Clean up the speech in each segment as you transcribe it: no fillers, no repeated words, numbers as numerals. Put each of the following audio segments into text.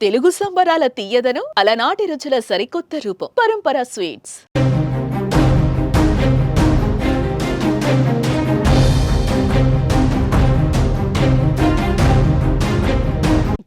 తెలుగు సంబరాల తీయదనం అలనాటి రుచుల సరికొత్త రూపం పరంపర స్వీట్స్.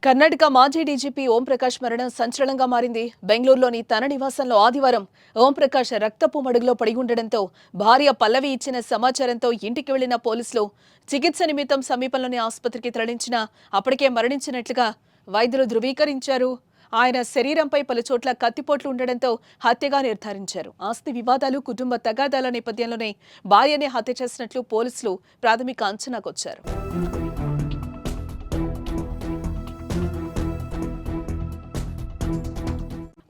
కర్ణాటక మాజీ డీజీపీ ఓంప్రకాష్ మరణం సంచలనంగా మారింది. బెంగళూరులోని తన నివాసంలో ఆదివారం ఓంప్రకాష్ రక్తపు మడుగులో పడి ఉండడంతో భార్య పల్లవి ఇచ్చిన సమాచారంతో ఇంటికి వెళ్లిన పోలీసులు చికిత్స నిమిత్తం సమీపంలోని ఆసుపత్రికి తరలించినా అప్పటికే మరణించినట్లుగా వైద్యులు ధృవీకరించారు. ఆయన శరీరంపై పలుచోట్ల కత్తిపోట్లు ఉండడంతో హత్యగా నిర్ధారించారు. ఆస్తి వివాదాలు, కుటుంబ తగాదాల నేపథ్యంలోనే భార్యనే హత్య చేసినట్లు పోలీసులు ప్రాథమిక అంచనాకొచ్చారు.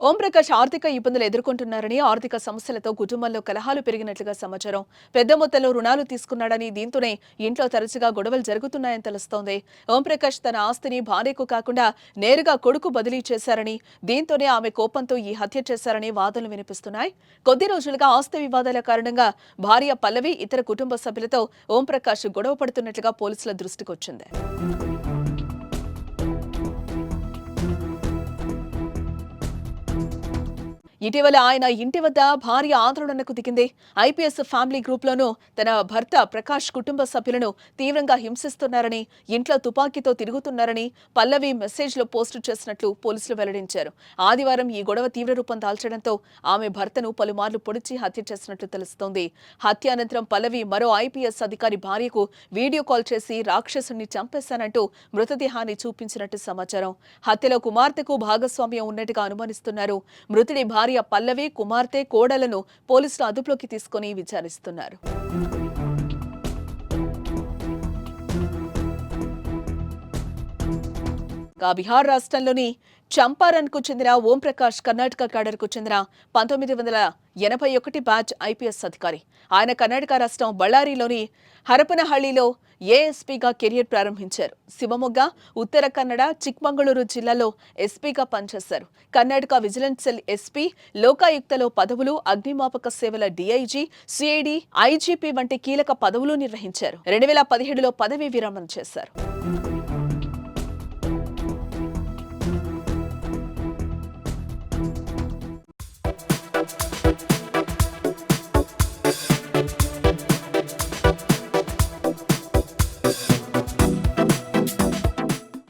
ఓంప్రకాష్ ఆర్థిక ఇబ్బందులు ఎదుర్కొంటున్నారని, ఆర్థిక సమస్యలతో కుటుంబంలో కలహాలు పెరిగినట్లుగా సమాచారం. పెద్ద మొత్తంలో రుణాలు తీసుకున్నాడని, దీంతోనే ఇంట్లో తరచుగా గొడవలు జరుగుతున్నాయని తెలుస్తోంది. ఓంప్రకాష్ తన ఆస్తిని భార్యకు కాకుండా నేరుగా కొడుకు బదిలీ చేశారని, దీంతోనే ఆమె కోపంతో ఈ హత్య చేశారని వాదనలు వినిపిస్తున్నాయి. కొద్ది రోజులుగా ఆస్తి వివాదాల కారణంగా భార్య పల్లవి ఇతర కుటుంబ సభ్యులతో ఓంప్రకాష్ గొడవ పడుతున్నట్లుగా పోలీసుల దృష్టికొచ్చింది. ఇటీవల ఆయన ఇంటి వద్ద భార్య ఆందోళనకు దిగింది. ఐపీఎస్ ఫ్యామిలీ గ్రూప్లోనూ తన భర్త ప్రకాష్ కుటుంబ సభ్యులను తీవ్రంగా హింసిస్తున్నారని, ఇంట్లో తుపాకీతో తిరుగుతున్నారని పల్లవి మెసేజ్లో పోస్టు చేసినట్లు పోలీసులు వెల్లడించారు. ఆదివారం ఈ గొడవ తీవ్ర రూపం దాల్చడంతో ఆమె భర్తను పలుమార్లు పొడిచి హత్య చేసినట్లు తెలుస్తోంది. హత్య అనంతరం పల్లవి మరో ఐపీఎస్ అధికారి భార్యకు వీడియో కాల్ చేసి రాక్షసుని చంపేశానంటూ మృతదేహాన్ని చూపించినట్టు సమాచారం. హత్యలో కుమార్తెకు భాగస్వామ్యం ఉన్నట్టుగా అనుమానిస్తున్నారు. మృతుడి భార్య పల్లవి, కుమార్తె, కోడలను పోలీసులు అదుపులోకి తీసుకుని విచారిస్తున్నారు. బీహార్ రాష్ట్రంలోని చంపారన్కు చెందిన ఓంప్రకాష్ కర్ణాటక క్యాడర్కు చెందిన 1981 బ్యాచ్ ఐపీఎస్ అధికారి. ఆయన కర్ణాటక రాష్ట్రం బళ్ళారిలోని హరపనహళ్లిలో ఏఎస్పీగా కెరియర్ ప్రారంభించారు. శివమొగ్గ, ఉత్తర కన్నడ, చిక్మంగళూరు జిల్లాలో ఎస్పీగా పనిచేశారు. కర్ణాటక విజిలెన్స్ సెల్ ఎస్పీ, లోకాయుక్తలో పదవులు, అగ్నిమాపక సేవల డీఐజీ, సిఐడి, ఐజీపీ వంటి కీలక పదవులు నిర్వహించారు. 2017లో పదవీ విరమణ చేశారు.